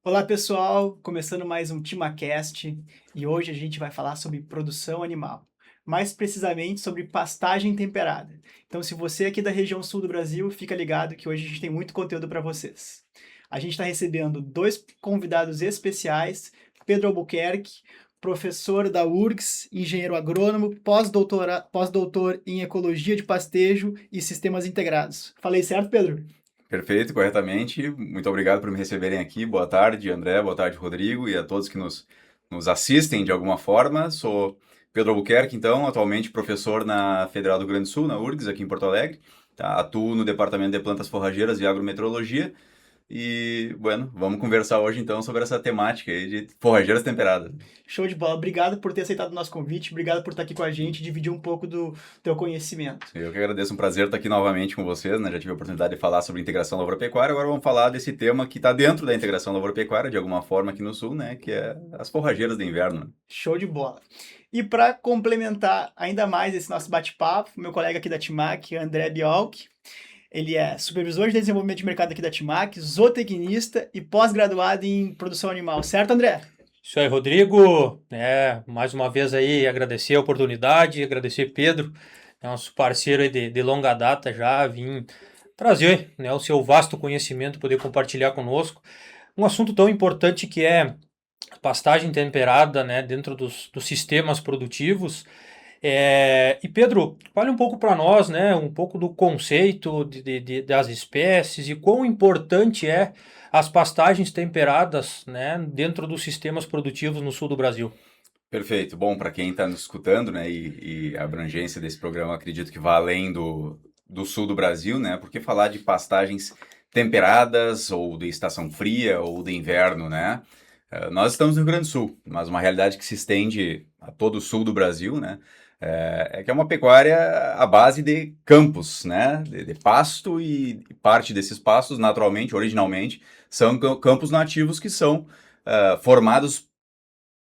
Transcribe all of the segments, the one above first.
Olá pessoal, começando mais um TimaCast e hoje a gente vai falar sobre produção animal, mais precisamente sobre pastagem temperada. Então, se você é aqui da região sul do Brasil, fica ligado que hoje a gente tem muito conteúdo para vocês. A gente está recebendo dois convidados especiais, Pedro Albuquerque, professor da URGS, engenheiro agrônomo, pós-doutor em ecologia de pastejo e sistemas integrados. Falei certo, Pedro? Perfeito, corretamente. Muito obrigado por me receberem aqui. Boa tarde, André. Boa tarde, Rodrigo, e a todos que nos assistem de alguma forma. Sou Pedro Albuquerque, então, atualmente professor na Federal do Rio Grande do Sul, na URGS, aqui em Porto Alegre. Tá? Atuo no Departamento de Plantas Forrageiras e Agrometeorologia. E, bueno, vamos conversar hoje, então, sobre essa temática aí de forrageiras temperadas. Show de bola. Obrigado por ter aceitado o nosso convite. Obrigado por estar aqui com a gente e dividir um pouco do teu conhecimento. Eu que agradeço, um prazer estar aqui novamente com vocês, né? Já tive a oportunidade de falar sobre integração lavoura-pecuária, agora vamos falar desse tema que está dentro da integração lavoura-pecuária, de alguma forma aqui no Sul, né? Que é as forrageiras de inverno, né? Show de bola. E para complementar ainda mais esse nosso bate-papo, meu colega aqui da Timac, André Bialk, ele é supervisor de desenvolvimento de mercado aqui da Timac, zootecnista e pós-graduado em produção animal. Certo, André? Isso aí, Rodrigo. Mais uma vez aí agradecer a oportunidade, agradecer Pedro, nosso parceiro aí de longa data já, vim trazer, né, o seu vasto conhecimento, poder compartilhar conosco um assunto tão importante que é pastagem temperada, né, dentro dos sistemas produtivos. E Pedro, fale um pouco para nós, né, um pouco do conceito das espécies e quão importante é as pastagens temperadas, né, dentro dos sistemas produtivos no sul do Brasil. Perfeito. Bom, para quem está nos escutando, né, e a abrangência desse programa, acredito que vai além do sul do Brasil, né, porque falar de pastagens temperadas, ou de estação fria, ou de inverno, né? Nós estamos no Rio Grande do Sul, mas uma realidade que se estende a todo o sul do Brasil, né? É que é uma pecuária à base de campos, né? De pasto e parte desses pastos, naturalmente, originalmente, são campos nativos que são formados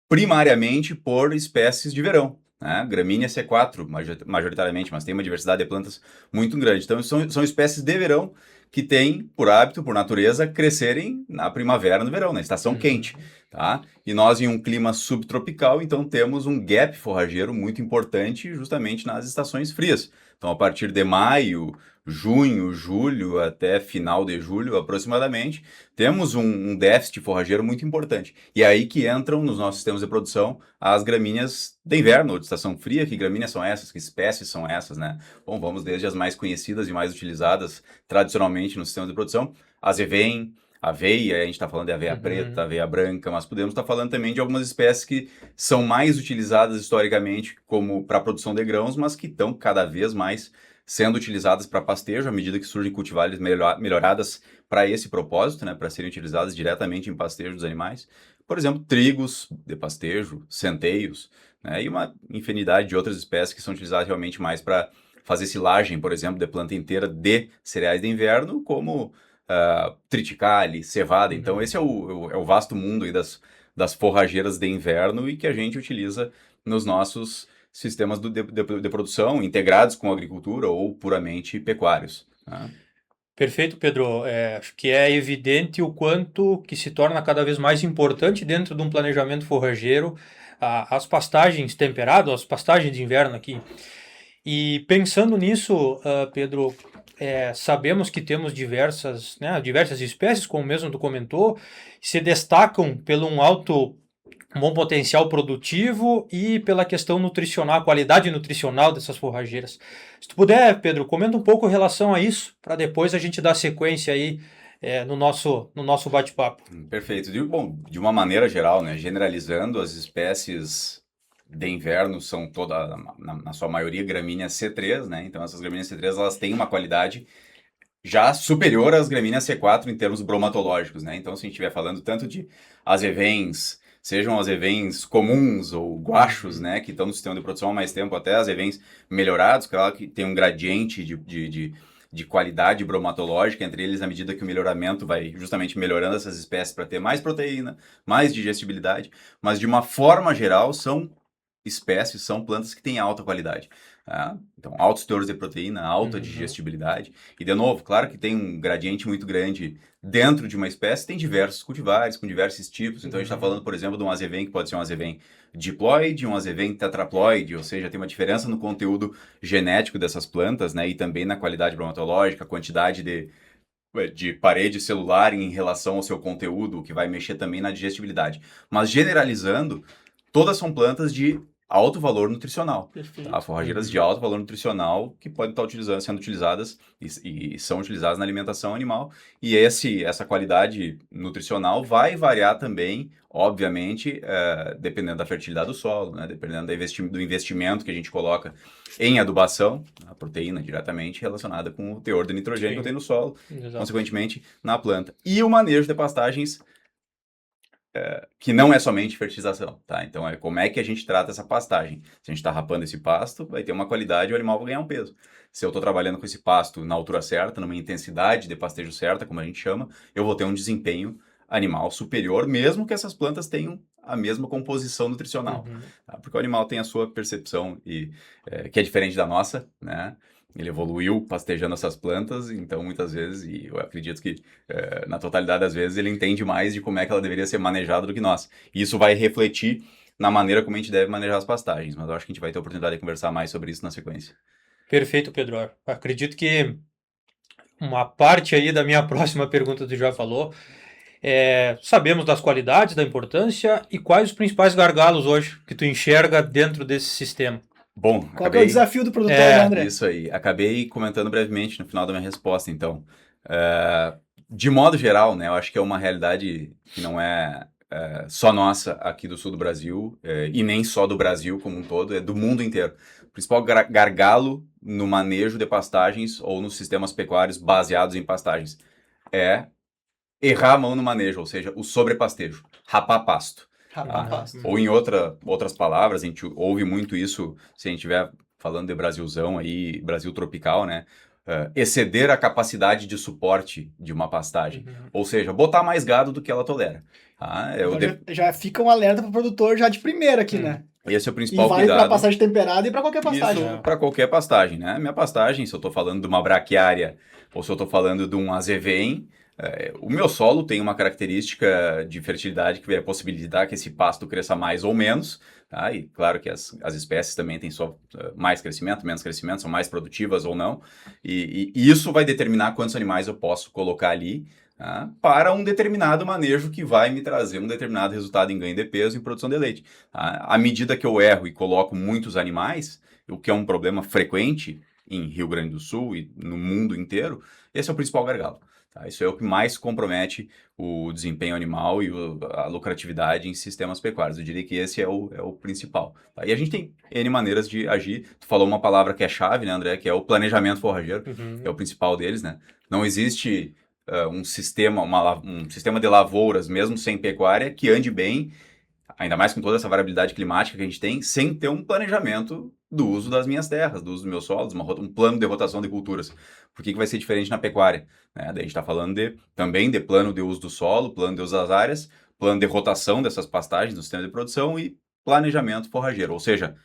primariamente por espécies de verão, né? Gramínea C4, majoritariamente, mas tem uma diversidade de plantas muito grande. Então, são espécies de verão que têm, por hábito, por natureza, crescerem na primavera e no verão, na estação quente, tá? E nós, em um clima subtropical, então temos um gap forrageiro muito importante justamente nas estações frias. Então, a partir de maio, junho, julho, até final de julho, aproximadamente, temos um déficit forrageiro muito importante. E é aí que entram nos nossos sistemas de produção as gramíneas de inverno, ou de estação fria. Que gramíneas são essas? Que espécies são essas, né? Bom, vamos desde as mais conhecidas e mais utilizadas tradicionalmente no sistema de produção, azevém, aveia, a gente está falando de aveia preta, aveia branca, mas podemos estar falando também de algumas espécies que são mais utilizadas historicamente como para a produção de grãos, mas que estão cada vez mais sendo utilizadas para pastejo, à medida que surgem cultivares melhoradas para esse propósito, né, para serem utilizadas diretamente em pastejo dos animais. Por exemplo, trigos de pastejo, centeios, né, e uma infinidade de outras espécies que são utilizadas realmente mais para fazer silagem, por exemplo, de planta inteira de cereais de inverno, como triticale, cevada. Então, esse é o vasto mundo aí das forrageiras de inverno e que a gente utiliza nos nossos sistemas de produção integrados com a agricultura ou puramente pecuários, né? Perfeito, Pedro. Acho que é evidente o quanto que se torna cada vez mais importante dentro de um planejamento forrageiro as pastagens temperadas, as pastagens de inverno aqui. E pensando nisso, Pedro, sabemos que temos diversas espécies, como mesmo tu comentou, que se destacam pelo um bom potencial produtivo e pela questão nutricional, a qualidade nutricional dessas forrageiras. Se tu puder, Pedro, comenta um pouco em relação a isso, para depois a gente dar sequência aí no nosso bate-papo. Perfeito. Bom, de uma maneira geral, né, generalizando, as espécies de inverno são na sua maioria, gramíneas C3, né? Então, essas gramíneas C3, elas têm uma qualidade já superior às gramíneas C4 em termos bromatológicos, né? Então, se a gente estiver falando tanto de azevens, sejam azevens comuns ou guachos, né, que estão no sistema de produção há mais tempo, até azevens melhorados, claro que tem um gradiente de qualidade bromatológica entre eles, à medida que o melhoramento vai justamente melhorando essas espécies para ter mais proteína, mais digestibilidade, mas de uma forma geral são espécies são plantas que têm alta qualidade. Tá? Então, altos teores de proteína, alta Uhum. digestibilidade. E, de novo, claro que tem um gradiente muito grande dentro de uma espécie, tem diversos cultivares com diversos tipos. Então, a gente está falando, por exemplo, de um azevém que pode ser um azevém diploide, um azevém tetraploide, ou seja, tem uma diferença no conteúdo genético dessas plantas, né? E também na qualidade bromatológica, a quantidade de parede celular em relação ao seu conteúdo, o que vai mexer também na digestibilidade. Mas, generalizando, todas são plantas de alto valor nutricional. Perfeito. Tá? Forrageiras de alto valor nutricional que podem estar sendo utilizadas e são utilizadas na alimentação animal. E essa qualidade nutricional vai variar também, obviamente, dependendo da fertilidade do solo, né? Dependendo do investimento que a gente coloca em adubação, a proteína diretamente relacionada com o teor de nitrogênio que eu tenho no solo, Exato. consequentemente na planta. E o manejo de pastagens que não é somente fertilização, tá? Então, como é que a gente trata essa pastagem? Se a gente está rapando esse pasto, vai ter uma qualidade e o animal vai ganhar um peso. Se eu estou trabalhando com esse pasto na altura certa, numa intensidade de pastejo certa, como a gente chama, eu vou ter um desempenho animal superior, mesmo que essas plantas tenham a mesma composição nutricional. Uhum. Tá? Porque o animal tem a sua percepção, que é diferente da nossa, né? Ele evoluiu pastejando essas plantas, então muitas vezes, e eu acredito que na totalidade das vezes, ele entende mais de como é que ela deveria ser manejada do que nós. E isso vai refletir na maneira como a gente deve manejar as pastagens, mas eu acho que a gente vai ter a oportunidade de conversar mais sobre isso na sequência. Perfeito, Pedro. Acredito que uma parte aí da minha próxima pergunta tu já falou. Sabemos das qualidades, da importância e quais os principais gargalos hoje que tu enxerga dentro desse sistema. Bom, Qual que é o desafio do produtor, né, André? Isso aí. Acabei comentando brevemente no final da minha resposta, então. De modo geral, né, eu acho que é uma realidade que não é só nossa aqui do sul do Brasil, e nem só do Brasil como um todo, é do mundo inteiro. O principal gargalo no manejo de pastagens ou nos sistemas pecuários baseados em pastagens é errar a mão no manejo, ou seja, o sobrepastejo, rapar pasto. Rapar pasto. Ou em outras palavras, a gente ouve muito isso, se a gente estiver falando de Brasilzão aí, Brasil tropical, né? Exceder a capacidade de suporte de uma pastagem. Uhum. Ou seja, botar mais gado do que ela tolera. Então já fica um alerta para o produtor já de primeira aqui, né? Esse é o E principal vale cuidado. para pastagem temperada e para qualquer pastagem. Isso para qualquer pastagem, né? Minha pastagem, se eu estou falando de uma braquiária ou se eu estou falando de um azevém, o meu solo tem uma característica de fertilidade que vai possibilitar que esse pasto cresça mais ou menos, tá? E claro que as espécies também têm só mais crescimento, menos crescimento, são mais produtivas ou não. E isso vai determinar quantos animais eu posso colocar ali, tá? Para um determinado manejo que vai me trazer um determinado resultado em ganho de peso e em produção de leite. Tá? À medida que eu erro e coloco muitos animais, o que é um problema frequente em Rio Grande do Sul e no mundo inteiro, esse é o principal gargalo. Tá? Isso é o que mais compromete o desempenho animal e a lucratividade em sistemas pecuários. Eu diria que esse é o principal. Tá? E a gente tem N maneiras de agir. Tu falou uma palavra que é chave, né, André? Que é o planejamento forrageiro, que é o principal deles, né? Não existe um sistema de lavouras, mesmo sem pecuária, que ande bem, ainda mais com toda essa variabilidade climática que a gente tem, sem ter um planejamento do uso das minhas terras, do uso dos meus solos, um plano de rotação de culturas. Por que vai ser diferente na pecuária? Daí a gente está falando também de plano de uso do solo, plano de uso das áreas, plano de rotação dessas pastagens no sistema de produção e planejamento forrageiro. Ou seja,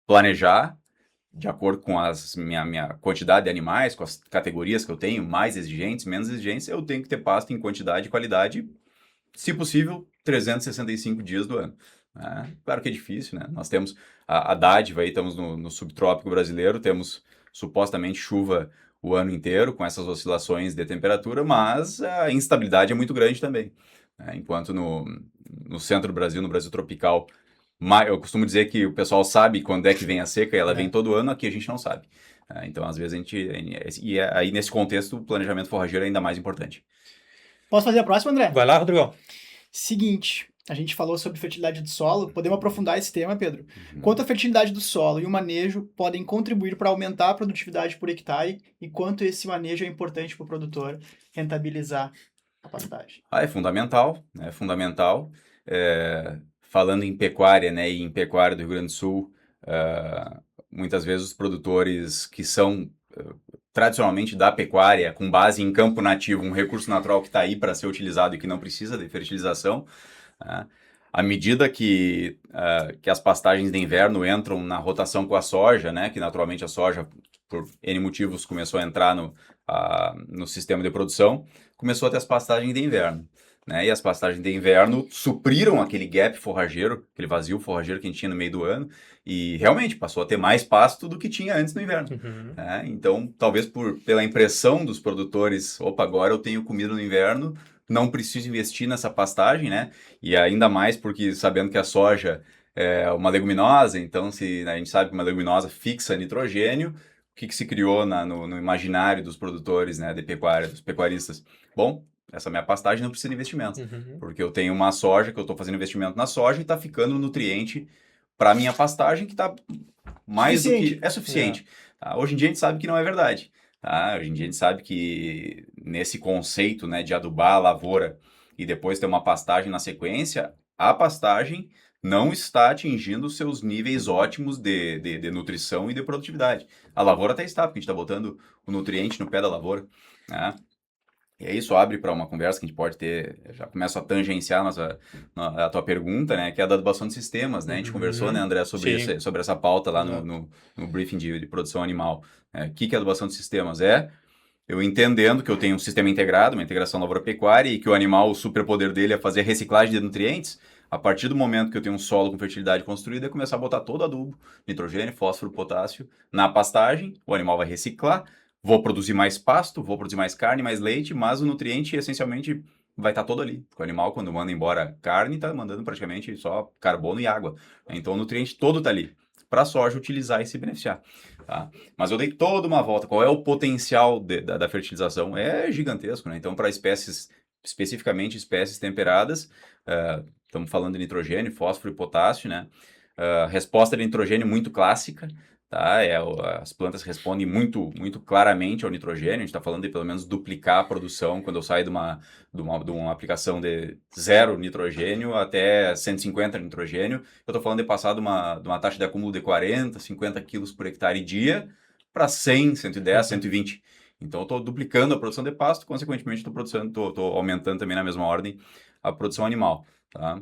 planejar de acordo com minha quantidade de animais, com as categorias que eu tenho, mais exigentes, menos exigentes, eu tenho que ter pasto em quantidade e qualidade, se possível, 365 dias do ano. Claro que é difícil, né? Nós temos a dádiva aí, estamos no subtrópico brasileiro, temos supostamente chuva o ano inteiro, com essas oscilações de temperatura, mas a instabilidade é muito grande também. Enquanto no centro do Brasil, no Brasil tropical, eu costumo dizer que o pessoal sabe quando é que vem a seca e ela vem todo ano, aqui a gente não sabe. Então, às vezes, e aí nesse contexto, o planejamento forrageiro é ainda mais importante. Posso fazer a próxima, André? Vai lá, Rodrigão. Seguinte, a gente falou sobre fertilidade do solo, podemos aprofundar esse tema, Pedro. Quanto a fertilidade do solo e o manejo podem contribuir para aumentar a produtividade por hectare e quanto esse manejo é importante para o produtor rentabilizar a pastagem? É fundamental, é fundamental. Falando em pecuária, né, e em pecuária do Rio Grande do Sul, muitas vezes os produtores que são tradicionalmente da pecuária, com base em campo nativo, um recurso natural que está aí para ser utilizado e que não precisa de fertilização, à medida que as pastagens de inverno entram na rotação com a soja, né, que naturalmente a soja, por N motivos, começou a entrar no sistema de produção, começou a ter as pastagens de inverno. Né, e as pastagens de inverno supriram aquele gap forrageiro, aquele vazio forrageiro que a gente tinha no meio do ano, e realmente passou a ter mais pasto do que tinha antes no inverno. Né? Então, talvez pela impressão dos produtores, opa, agora eu tenho comida no inverno, não preciso investir nessa pastagem, né? E ainda mais porque sabendo que a soja é uma leguminosa, então a gente sabe que uma leguminosa fixa nitrogênio, o que se criou no imaginário dos produtores, né, de pecuária, dos pecuaristas? Bom, essa minha pastagem não precisa de investimento, porque eu tenho uma soja, que eu estou fazendo investimento na soja e está ficando nutriente para a minha pastagem, que está mais do que é suficiente. Tá? Hoje em dia a gente sabe que não é verdade. Tá? Hoje em dia a gente sabe que nesse conceito, né, de adubar a lavoura e depois ter uma pastagem na sequência, a pastagem não está atingindo os seus níveis ótimos de nutrição e de produtividade. A lavoura até está, porque a gente está botando o nutriente no pé da lavoura. Né? E aí isso abre para uma conversa que a gente pode ter, já começo a tangenciar a tua pergunta, né, que é a da adubação de sistemas, né? A gente conversou, né, André, sobre essa pauta lá no briefing de produção animal. O que é adubação de sistemas? Eu entendendo que eu tenho um sistema integrado, uma integração lavoura-pecuária, e que o animal, o superpoder dele é fazer reciclagem de nutrientes. A partir do momento que eu tenho um solo com fertilidade construída, é começar a botar todo adubo, nitrogênio, fósforo, potássio, na pastagem, o animal vai reciclar, vou produzir mais pasto, vou produzir mais carne, mais leite, mas o nutriente essencialmente vai estar todo ali. O animal, quando manda embora carne, está mandando praticamente só carbono e água. Então o nutriente todo está ali, para a soja utilizar e se beneficiar. Tá? Mas eu dei toda uma volta. Qual é o potencial da fertilização? É gigantesco, né? Então, para espécies, especificamente espécies temperadas, estamos falando de nitrogênio, fósforo e potássio, né? Resposta de nitrogênio muito clássica. Tá? As plantas respondem muito, muito claramente ao nitrogênio. A gente está falando de pelo menos duplicar a produção quando eu saio de uma aplicação de 0 nitrogênio até 150 nitrogênio. Eu estou falando de passar de uma taxa de acúmulo de 40, 50 quilos por hectare dia para 100, 110, 120. Então eu estou duplicando a produção de pasto, consequentemente estou aumentando também na mesma ordem a produção animal. Tá?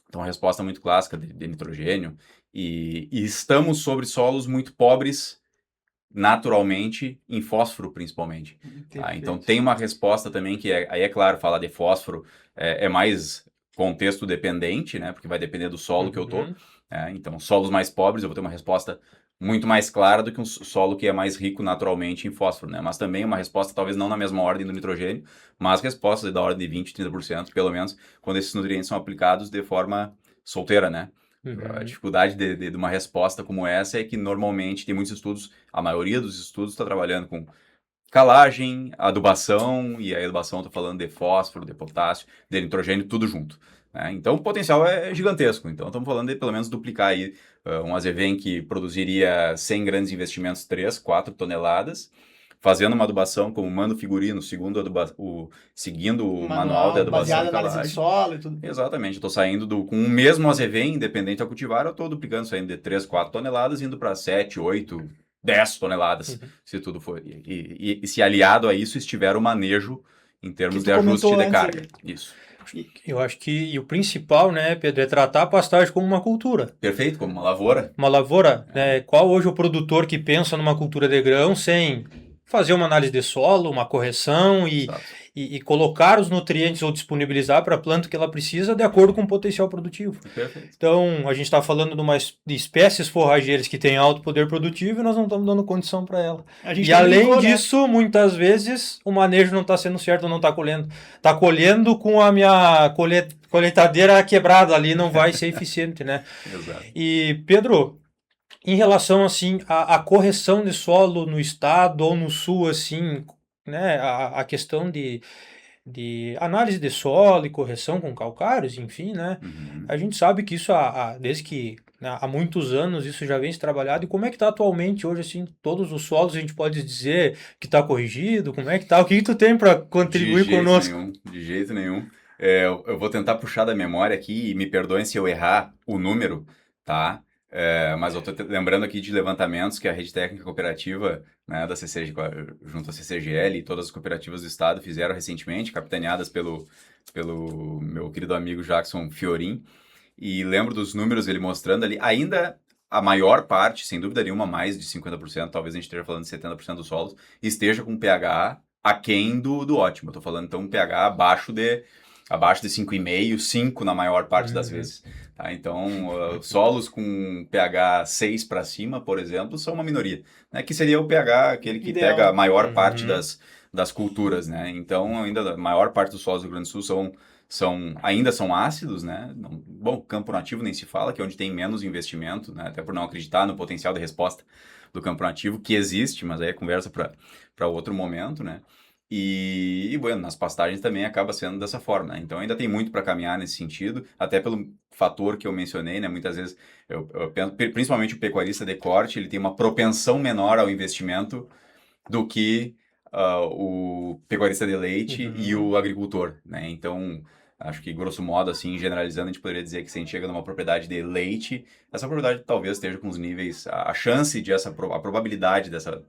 Então, a resposta muito clássica de nitrogênio. E estamos sobre solos muito pobres, naturalmente, em fósforo, principalmente. Tá? Então, tem uma resposta também que, aí é claro, falar de fósforo é mais contexto dependente, né? Porque vai depender do solo que eu tô. Então, solos mais pobres, eu vou ter uma resposta muito mais clara do que um solo que é mais rico naturalmente em fósforo, né? Mas também uma resposta talvez não na mesma ordem do nitrogênio, mas respostas da ordem de 20%, 30%, pelo menos, quando esses nutrientes são aplicados de forma solteira, né? A dificuldade de uma resposta como essa é que normalmente tem muitos estudos, a maioria dos estudos está trabalhando com calagem, adubação, e a adubação estou falando de fósforo, de potássio, de nitrogênio, tudo junto. Né? Então o potencial é gigantesco. Então estamos falando de pelo menos duplicar aí um azevém que produziria sem grandes investimentos 3, 4 toneladas, fazendo uma adubação como manda o figurino, seguindo o manual de adubação e calagem. Análise de solo e tudo. Exatamente, eu estou saindo com o mesmo azevém, independente ao cultivar, eu estou duplicando, saindo de 3, 4 toneladas, indo para 7, 8, 10 toneladas, se tudo for. E se aliado a isso estiver o manejo em termos de ajuste de carga. Isso. Eu acho que o principal, né, Pedro, é tratar a pastagem como uma cultura. Perfeito, como uma lavoura. Uma lavoura, né? Qual hoje o produtor que pensa numa cultura de grão sem fazer uma análise de solo, uma correção e colocar os nutrientes ou disponibilizar para a planta que ela precisa de acordo com o potencial produtivo. Perfeito. Então, a gente está falando de espécies forrageiras que têm alto poder produtivo e nós não estamos dando condição para ela. E além disso, muitas vezes, o manejo não está sendo certo, não está colhendo. Está colhendo com a minha colheitadeira quebrada ali, não vai ser eficiente, né? Exato. E, Pedro, em relação, assim, à correção de solo no estado ou no sul, assim, né, a questão de análise de solo e correção com calcários, enfim, né, a gente sabe que isso, desde que, né, há muitos anos, isso já vem se trabalhado. E como é que está atualmente, hoje, assim, todos os solos, a gente pode dizer que está corrigido? Como é que está? O que tu tem para contribuir conosco? De jeito nenhum. Eu vou tentar puxar da memória aqui, e me perdoem se eu errar o número, tá? Mas eu estou lembrando aqui de levantamentos que a Rede Técnica Cooperativa, né, da CCG, junto à CCGL e todas as cooperativas do estado fizeram recentemente, capitaneadas pelo meu querido amigo Jackson Fiorin, e lembro dos números ele mostrando ali, ainda a maior parte, sem dúvida nenhuma, mais de 50%, talvez a gente esteja falando de 70% dos solos, esteja com pH aquém do ótimo. Eu tô falando, então, um pH abaixo de 5,5, 5 na maior parte das vezes. Tá? Então, solos com pH 6 para cima, por exemplo, são uma minoria, né? Que seria o pH, aquele que Ideal. pega a maior parte das culturas, né? Então, ainda a maior parte dos solos do Rio Grande do Sul ainda são ácidos, né? Bom, campo nativo nem se fala, que é onde tem menos investimento, né? Até por não acreditar no potencial de resposta do campo nativo, que existe, mas aí é conversa para outro momento, né? E, bueno, nas pastagens também acaba sendo dessa forma, né? Então ainda tem muito para caminhar nesse sentido, até pelo fator que eu mencionei, né? Muitas vezes eu penso, principalmente o pecuarista de corte, ele tem uma propensão menor ao investimento do que o pecuarista de leite e o agricultor, né? Então, acho que, grosso modo, assim, generalizando, a gente poderia dizer que se a gente chega numa propriedade de leite, essa propriedade talvez esteja com os níveis, a chance de a probabilidade dessa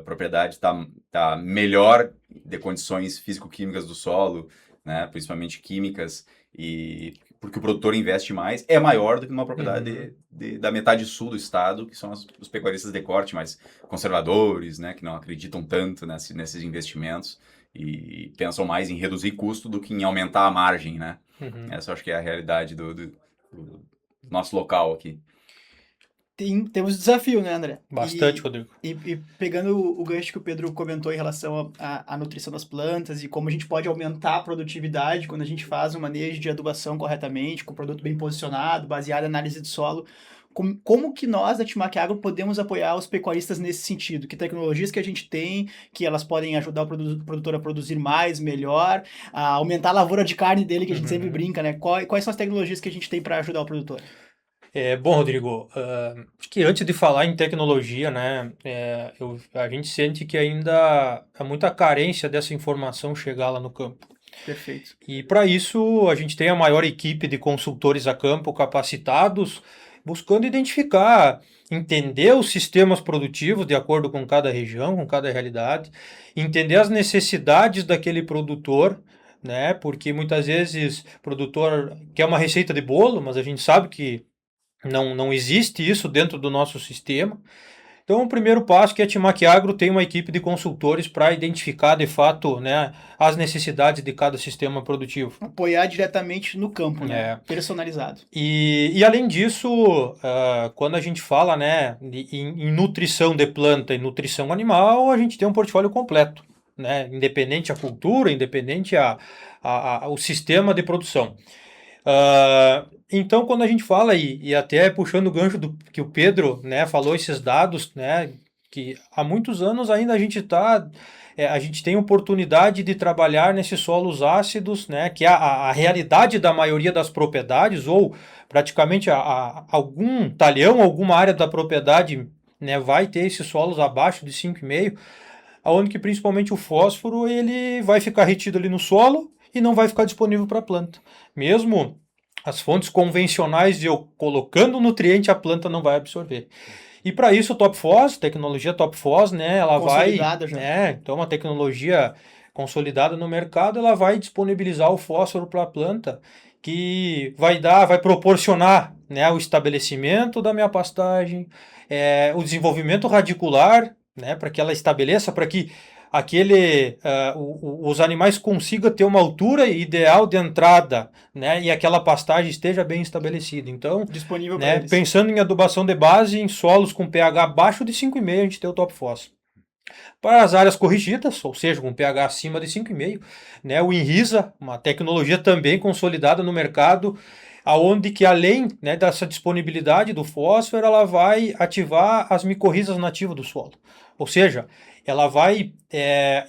propriedade tá melhor de condições físico-químicas do solo, né? Principalmente químicas, e porque o produtor investe mais, é maior do que numa propriedade da metade sul do estado, que são os pecuaristas de corte mais conservadores, né, que não acreditam tanto nesses investimentos e pensam mais em reduzir custo do que em aumentar a margem, né? Essa eu acho que é a realidade do nosso local aqui. Temos desafio, né, André? Bastante, Rodrigo. E pegando o gancho que o Pedro comentou em relação à nutrição das plantas e como a gente pode aumentar a produtividade quando a gente faz um manejo de adubação corretamente, com o produto bem posicionado, baseado em análise de solo, como que nós, da Timac Agro, podemos apoiar os pecuaristas nesse sentido? Que tecnologias que a gente tem, que elas podem ajudar o produtor a produzir mais, melhor, a aumentar a lavoura de carne dele, que a gente sempre brinca, né? Quais são as tecnologias que a gente tem para ajudar o produtor? Bom, Rodrigo, acho que antes de falar em tecnologia, né, a gente sente que ainda há muita carência dessa informação chegar lá no campo. Perfeito. E para isso a gente tem a maior equipe de consultores a campo capacitados, buscando identificar, entender os sistemas produtivos de acordo com cada região, com cada realidade, entender as necessidades daquele produtor, né, porque muitas vezes o produtor quer uma receita de bolo, mas a gente sabe que não existe isso dentro do nosso sistema. Então, o primeiro passo é que a Timac Agro tem uma equipe de consultores para identificar, de fato, né, as necessidades de cada sistema produtivo. Apoiar diretamente no campo, né? Personalizado. E além disso, quando a gente fala, né, em nutrição de planta e nutrição animal, a gente tem um portfólio completo, né, independente a cultura, independente o sistema de produção. Então, quando a gente fala, e até puxando o gancho que o Pedro, né, falou esses dados, né, que há muitos anos ainda a gente tem oportunidade de trabalhar nesses solos ácidos, né, que é a realidade da maioria das propriedades, ou praticamente algum talhão, alguma área da propriedade, né, vai ter esses solos abaixo de 5,5, onde que principalmente o fósforo ele vai ficar retido ali no solo e não vai ficar disponível para a planta. Mesmo as fontes convencionais de eu colocando nutriente, a planta não vai absorver. E para isso o TopFos, tecnologia TopFos, né, ela consolidada já. Né, então uma tecnologia consolidada no mercado, ela vai disponibilizar o fósforo para a planta, que vai proporcionar, né, o estabelecimento da minha pastagem, o desenvolvimento radicular, né, para que ela estabeleça, para que os animais consigam ter uma altura ideal de entrada, né, e aquela pastagem esteja bem estabelecida. Então, disponível, né, eles. Pensando em adubação de base em solos com pH abaixo de 5,5, a gente tem o TopFos. Para as áreas corrigidas, ou seja, com pH acima de 5,5, né, o Inrisa, uma tecnologia também consolidada no mercado, aonde que além, né, dessa disponibilidade do fósforo, ela vai ativar as micorrizas nativas do solo. Ou seja, ela vai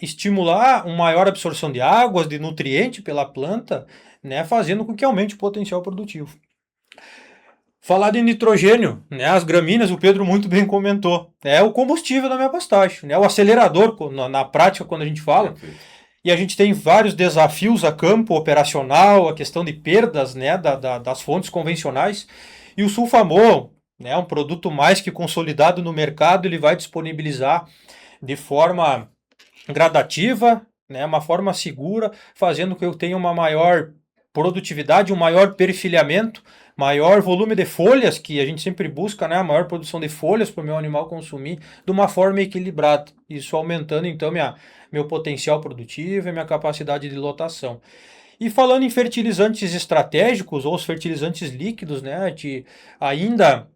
estimular uma maior absorção de águas, de nutriente pela planta, né, fazendo com que aumente o potencial produtivo. Falar de nitrogênio, né, as gramíneas, o Pedro muito bem comentou, é o combustível da minha pastagem, né, o acelerador na prática quando a gente fala. E a gente tem vários desafios a campo operacional, a questão de perdas, né, das fontes convencionais. E o Sulfamol, né, um produto mais que consolidado no mercado, ele vai disponibilizar de forma gradativa, né, uma forma segura, fazendo com que eu tenha uma maior produtividade, um maior perfilhamento, maior volume de folhas, que a gente sempre busca, né, a maior produção de folhas para o meu animal consumir de uma forma equilibrada, isso aumentando então meu potencial produtivo e minha capacidade de lotação. E falando em fertilizantes estratégicos ou os fertilizantes líquidos, né, ainda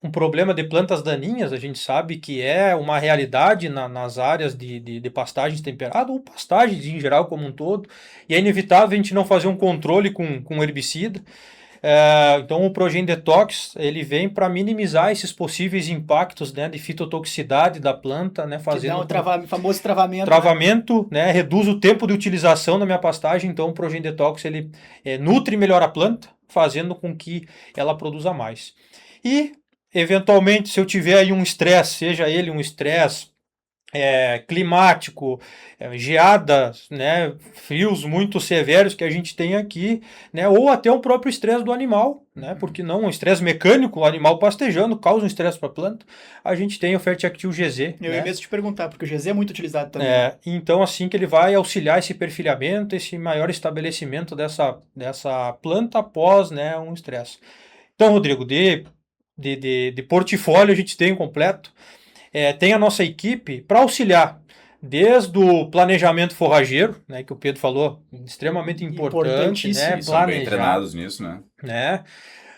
um problema de plantas daninhas, a gente sabe que é uma realidade nas áreas de pastagens temperadas ou pastagens em geral como um todo, e é inevitável a gente não fazer um controle com herbicida. Então o Progen Detox ele vem para minimizar esses possíveis impactos, né, de fitotoxicidade da planta, né, fazendo que dá famoso travamento. Travamento, né, reduz o tempo de utilização da minha pastagem. Então o Progen Detox ele nutre e melhora a planta, fazendo com que ela produza mais. E eventualmente, se eu tiver aí um estresse, seja ele um estresse climático, geadas, né, frios muito severos que a gente tem aqui, né, ou até o próprio estresse do animal, né, porque não, um estresse mecânico, o animal pastejando causa um estresse para a planta, a gente tem o Fertiactil GZ. Eu ia mesmo te perguntar, porque o GZ é muito utilizado também. Então, assim que ele vai auxiliar esse perfilhamento, esse maior estabelecimento dessa planta após, né, um estresse. Então, Rodrigo, de portfólio a gente tem um completo. Tem a nossa equipe para auxiliar, desde o planejamento forrageiro, né, que o Pedro falou, extremamente importante, né, são bem treinados nisso, né?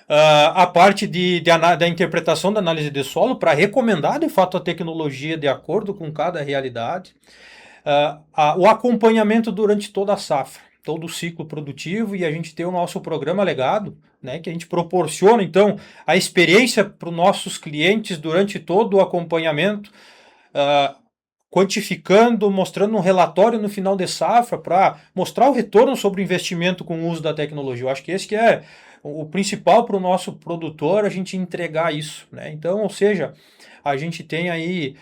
A parte da interpretação da análise de solo para recomendar, de fato, a tecnologia de acordo com cada realidade. O acompanhamento durante toda a safra, todo o ciclo produtivo, e a gente tem o nosso programa legado, né, que a gente proporciona, então, a experiência para os nossos clientes durante todo o acompanhamento, quantificando, mostrando um relatório no final de safra para mostrar o retorno sobre o investimento com o uso da tecnologia. Eu acho que esse que é o principal para o nosso produtor, a gente entregar isso, né? Então, ou seja, a gente tem aí,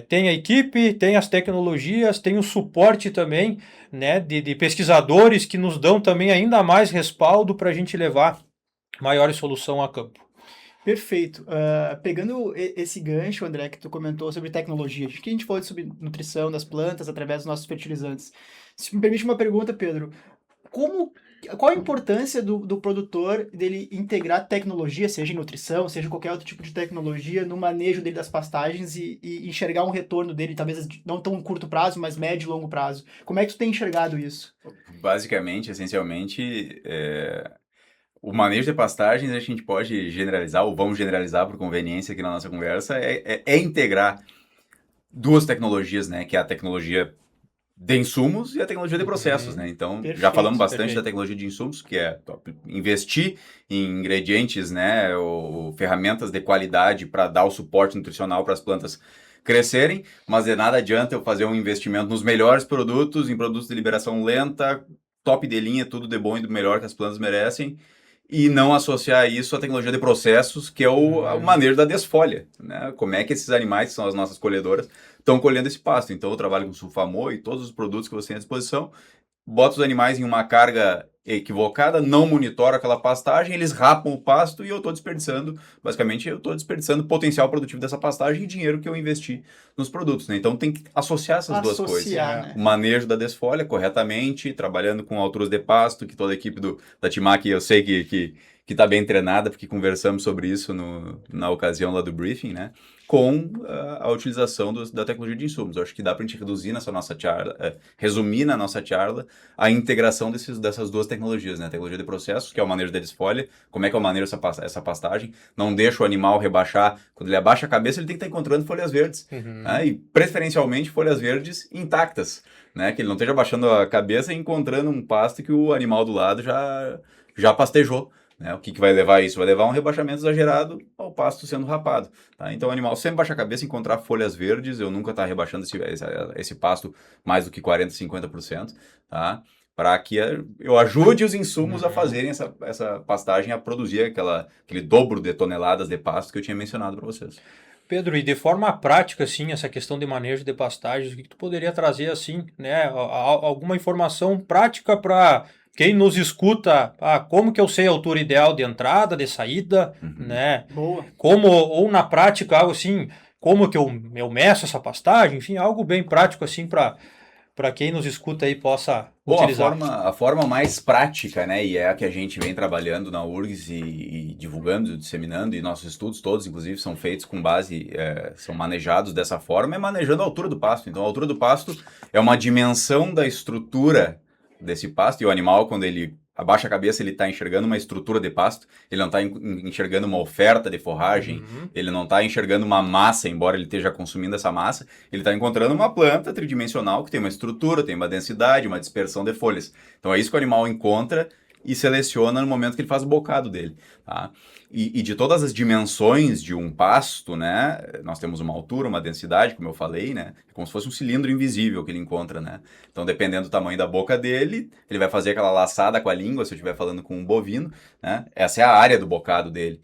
tem a equipe, tem as tecnologias, tem o suporte também, né, de pesquisadores que nos dão também ainda mais respaldo para a gente levar maior solução a campo. Perfeito. Pegando esse gancho, André, que tu comentou sobre tecnologia, acho que a gente falou sobre nutrição das plantas através dos nossos fertilizantes. Se me permite uma pergunta, Pedro, qual a importância do produtor dele integrar tecnologia, seja em nutrição, seja qualquer outro tipo de tecnologia, no manejo dele das pastagens e enxergar um retorno dele, talvez não tão curto prazo, mas médio e longo prazo? Como é que tu tem enxergado isso? Basicamente, essencialmente, o manejo de pastagens a gente pode generalizar, ou vamos generalizar por conveniência aqui na nossa conversa, é integrar duas tecnologias, né? Que é a tecnologia de insumos e a tecnologia de processos, né? Então, já falamos bastante da tecnologia de insumos, que é investir em ingredientes, né? Ou ferramentas de qualidade para dar o suporte nutricional para as plantas crescerem, mas de nada adianta eu fazer um investimento nos melhores produtos, em produtos de liberação lenta, top de linha, tudo de bom e do melhor que as plantas merecem, e não associar isso à tecnologia de processos, que é o manejo da desfolha, né? Como é que esses animais, que são as nossas colhedoras, estão colhendo esse pasto. Então eu trabalho com sulfamol e todos os produtos que você tem à disposição, bota os animais em uma carga equivocada, não monitora aquela pastagem, eles rapam o pasto e eu estou desperdiçando, basicamente eu estou desperdiçando o potencial produtivo dessa pastagem e dinheiro que eu investi nos produtos, né? Então tem que associar essas duas coisas. Né? O manejo da desfolha corretamente, trabalhando com alturas de pasto, que toda a equipe da Timac eu sei que está bem treinada, porque conversamos sobre isso na ocasião lá do briefing, né? Com a utilização da tecnologia de insumos. Eu acho que dá para a gente reduzir nessa nossa charla, resumir na nossa charla a integração dessas duas tecnologias, né? A tecnologia de processos, que é o manejo da desfolha, como é que eu manejo essa pastagem, não deixa o animal rebaixar, quando ele abaixa a cabeça ele tem que estar encontrando folhas verdes, né? E preferencialmente folhas verdes intactas, né? Que ele não esteja abaixando a cabeça e encontrando um pasto que o animal do lado já pastejou. Né? O que vai levar isso? Vai levar um rebaixamento exagerado ao pasto sendo rapado. Tá? Então o animal sempre baixa a cabeça, encontrar folhas verdes, eu nunca estou rebaixando esse pasto mais do que 40%, 50%, tá? Para que eu ajude os insumos a fazerem essa pastagem, a produzir aquele dobro de toneladas de pasto que eu tinha mencionado para vocês. Pedro, e de forma prática, assim, essa questão de manejo de pastagens, o que tu poderia trazer, assim, né, alguma informação prática para quem nos escuta, como que eu sei a altura ideal de entrada, de saída, né? Boa. Ou na prática, algo assim, como que eu meço essa pastagem, enfim, algo bem prático, assim, para para quem nos escuta aí possa Bom, utilizar. a forma mais prática, né, e é a que a gente vem trabalhando na URGS e divulgando, disseminando, e nossos estudos todos, inclusive, são feitos com base, são manejados dessa forma, é manejando a altura do pasto. Então, a altura do pasto é uma dimensão da estrutura desse pasto, e o animal, quando ele abaixa a cabeça, ele está enxergando uma estrutura de pasto, ele não está enxergando uma oferta de forragem, ele não está enxergando uma massa, embora ele esteja consumindo essa massa, ele está encontrando uma planta tridimensional que tem uma estrutura, tem uma densidade, uma dispersão de folhas. Então é isso que o animal encontra e seleciona no momento que ele faz o bocado dele, tá? E de todas as dimensões de um pasto, né, nós temos uma altura, uma densidade, como eu falei, né, é como se fosse um cilindro invisível que ele encontra, né. Então, dependendo do tamanho da boca dele, ele vai fazer aquela laçada com a língua, se eu estiver falando com um bovino, né, essa é a área do bocado dele.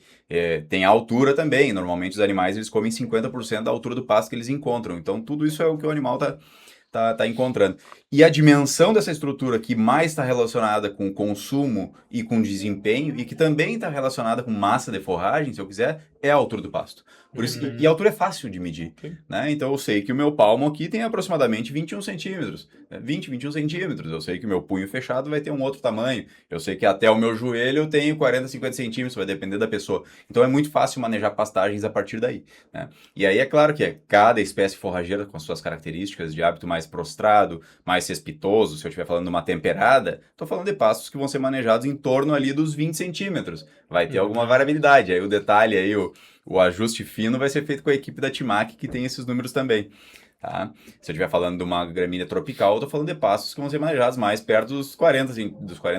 Tem a altura também, normalmente os animais eles comem 50% da altura do pasto que eles encontram, então tudo isso é o que o animal tá encontrando. E a dimensão dessa estrutura que mais está relacionada com consumo e com desempenho, e que também está relacionada com massa de forragem, se eu quiser, é a altura do pasto. Por isso e a altura é fácil de medir, né? Então eu sei que o meu palmo aqui tem aproximadamente 21 centímetros, 21 centímetros. Eu sei que o meu punho fechado vai ter um outro tamanho. Eu sei que até o meu joelho eu tenho 40, 50 centímetros, vai depender da pessoa. Então é muito fácil manejar pastagens a partir daí, né? E aí é claro que cada espécie forrageira com as suas características de hábito mais prostrado, mais cespitoso, se eu estiver falando de uma temperada, estou falando de pastos que vão ser manejados em torno ali dos 20 centímetros. Vai ter alguma variabilidade. Aí o detalhe, aí o ajuste fino vai ser feito com a equipe da Timac, que tem esses números também. Tá? Se eu estiver falando de uma gramínea tropical, eu estou falando de pastos que vão ser manejados mais perto dos 40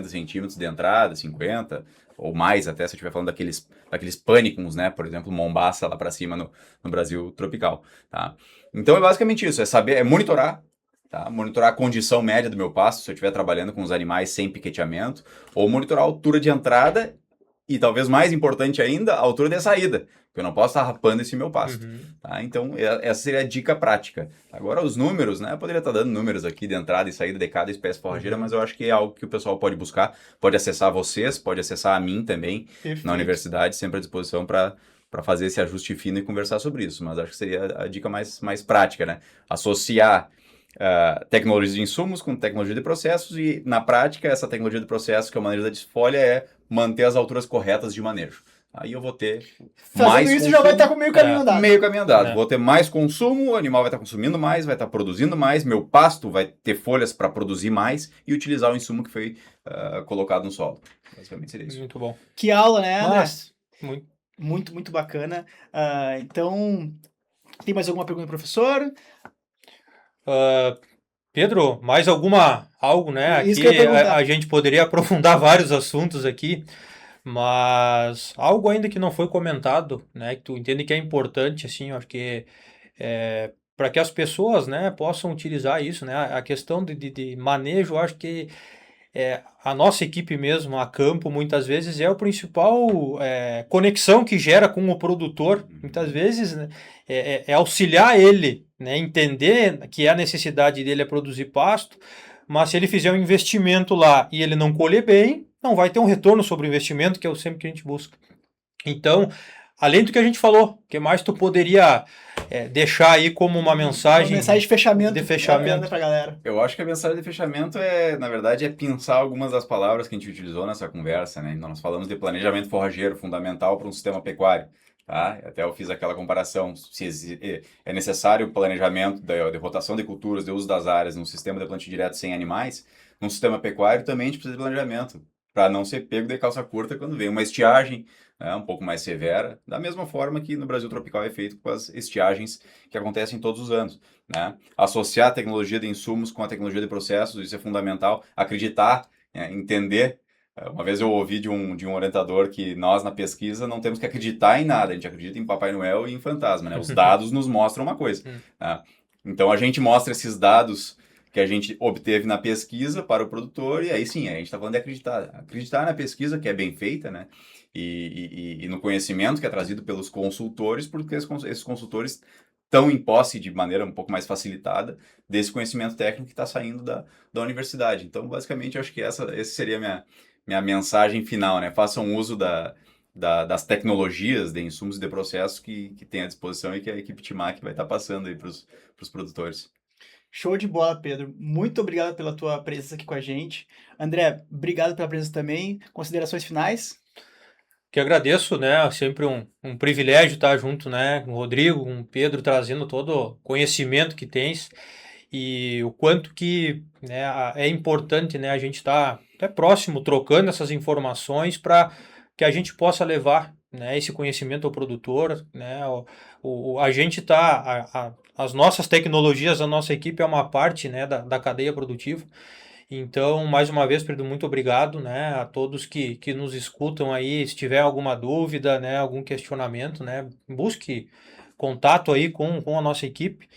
centímetros de entrada, 50, ou mais até, se eu estiver falando daqueles pânicos, né? Por exemplo, Mombaça lá para cima no Brasil tropical. Tá? Então é basicamente isso, é monitorar. Tá? Monitorar a condição média do meu pasto, se eu estiver trabalhando com os animais sem piqueteamento, ou monitorar a altura de entrada e, talvez mais importante ainda, a altura de saída, porque eu não posso estar rapando esse meu pasto. Tá? Então, essa seria a dica prática. Agora, os números, né? Eu poderia estar dando números aqui de entrada e saída de cada espécie forrageira, mas eu acho que é algo que o pessoal pode buscar, pode acessar vocês, pode acessar a mim também, na universidade, sempre à disposição para fazer esse ajuste fino e conversar sobre isso. Mas acho que seria a dica mais prática, né? Associar tecnologia de insumos com tecnologia de processos e, na prática, essa tecnologia de processos, que é o manejo da desfolha, é manter as alturas corretas de manejo. Aí eu vou ter Fazendo isso, já vai estar com meio caminho andado. Meio caminho andado. Vou ter mais consumo, o animal vai estar consumindo mais, vai estar produzindo mais, meu pasto vai ter folhas para produzir mais e utilizar o insumo que foi colocado no solo. Basicamente seria isso. Muito bom. Que aula, né, André? Mas, Muito bacana. Então, tem mais alguma pergunta, professor? Pedro, mais algo, né? Isso Aqui que eu ia perguntar. a gente poderia aprofundar vários assuntos aqui, mas algo ainda que não foi comentado, né? Que tu entende que é importante, assim, eu acho que para que as pessoas, né, possam utilizar isso, né? A questão de manejo, eu acho que a nossa equipe mesmo, a campo, muitas vezes é o principal conexão que gera com o produtor. Muitas vezes, né, é auxiliar ele, né, entender que a necessidade dele é produzir pasto, mas se ele fizer um investimento lá e ele não colher bem, não vai ter um retorno sobre o investimento, que é o sempre que a gente busca. Então, além do que a gente falou, o que mais tu poderia deixar aí como uma mensagem? Uma mensagem de fechamento. Pra galera. Eu acho que a mensagem de fechamento na verdade, pensar algumas das palavras que a gente utilizou nessa conversa, né? Então, nós falamos de planejamento forrageiro fundamental para um sistema pecuário. Tá? Até eu fiz aquela comparação, se é necessário o planejamento de rotação de culturas, de uso das áreas num sistema de plantio direto sem animais, num sistema pecuário também a gente precisa de planejamento, para não ser pego de calça curta quando vem uma estiagem, né, um pouco mais severa, da mesma forma que no Brasil tropical é feito com as estiagens que acontecem todos os anos. Né? Associar a tecnologia de insumos com a tecnologia de processos, isso é fundamental, acreditar, entender. Uma vez eu ouvi de um orientador que nós, na pesquisa, não temos que acreditar em nada, a gente acredita em Papai Noel e em fantasma, né? Os dados nos mostram uma coisa. Tá? Então, a gente mostra esses dados que a gente obteve na pesquisa para o produtor, e aí sim, a gente está falando de acreditar. Acreditar na pesquisa, que é bem feita, né? E no conhecimento que é trazido pelos consultores, porque esses consultores estão em posse de maneira um pouco mais facilitada desse conhecimento técnico que está saindo da universidade. Então, basicamente, eu acho que essa seria a minha mensagem final, né? Façam uso das tecnologias, de insumos e de processos que tem à disposição e que a equipe Timac vai estar passando aí para os produtores. Show de bola, Pedro. Muito obrigado pela tua presença aqui com a gente. André, obrigado pela presença também. Considerações finais? Que agradeço, né? Sempre um privilégio estar junto, né? Com o Rodrigo, com o Pedro, trazendo todo o conhecimento que tens e o quanto que, né, é importante, né, a gente estar até próximo, trocando essas informações para que a gente possa levar, né, esse conhecimento ao produtor, né? A gente tá, as nossas tecnologias, a nossa equipe é uma parte, né, da cadeia produtiva. Então, mais uma vez, Pedro, muito obrigado, né, a todos que nos escutam aí. Se tiver alguma dúvida, né, algum questionamento, né, busque contato aí com a nossa equipe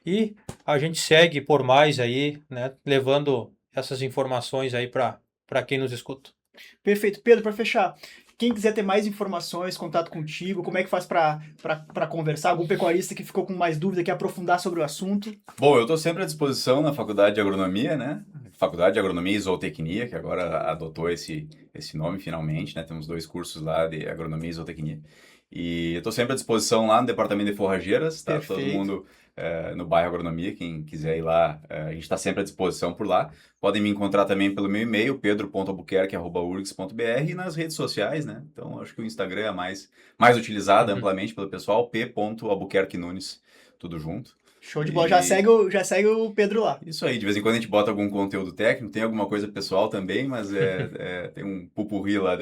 e a gente segue por mais aí, né, levando essas informações aí para quem nos escuta. Perfeito. Pedro, para fechar, quem quiser ter mais informações, contato contigo, como é que faz para conversar? Algum pecuarista que ficou com mais dúvida, quer aprofundar sobre o assunto? Bom, eu estou sempre à disposição na Faculdade de Agronomia, né? Faculdade de Agronomia e Zootecnia, que agora adotou esse nome finalmente, né? Temos 2 cursos lá de Agronomia e Zootecnia. E eu estou sempre à disposição lá no Departamento de Forrageiras, tá? Todo Perfeito. mundo no bairro Agronomia, quem quiser ir lá, a gente está sempre à disposição por lá. Podem me encontrar também pelo meu e-mail, pedro.albuquerque@urgs.br, e nas redes sociais, né? Então, acho que o Instagram é a mais utilizada amplamente pelo pessoal, p.albuquerque-nunes, tudo junto. Show de bola. Já segue o Pedro lá. Isso aí, de vez em quando a gente bota algum conteúdo técnico, tem alguma coisa pessoal também, mas tem um pupurri lá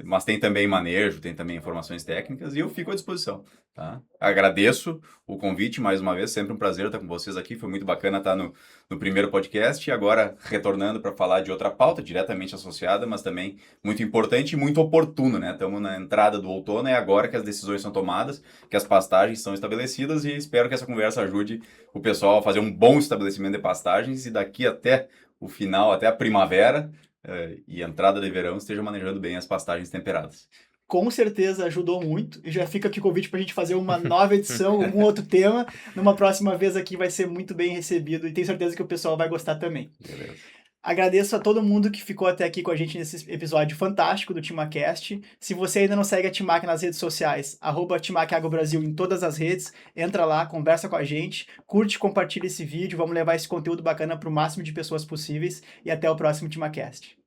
mas tem também manejo, tem também informações técnicas e eu fico à disposição, tá? Agradeço o convite mais uma vez, sempre um prazer estar com vocês aqui, foi muito bacana estar no primeiro podcast e agora retornando para falar de outra pauta diretamente associada, mas também muito importante e muito oportuno, né? Estamos na entrada do outono, é agora que as decisões são tomadas, que as pastagens são estabelecidas e espero que essa conversa ajude o pessoal a fazer um bom estabelecimento de pastagens e daqui até o final, até a primavera, e entrada de verão, esteja manejando bem as pastagens temperadas. Com certeza ajudou muito. E já fica aqui o convite para a gente fazer uma nova edição, algum outro tema. Numa próxima vez aqui vai ser muito bem recebido e tenho certeza que o pessoal vai gostar também. Beleza. Agradeço a todo mundo que ficou até aqui com a gente nesse episódio fantástico do TimaCast. Se você ainda não segue a Timac nas redes sociais, @TimacAgroBrasil em todas as redes, entra lá, conversa com a gente, curte, compartilha esse vídeo, vamos levar esse conteúdo bacana para o máximo de pessoas possíveis e até o próximo TimaCast.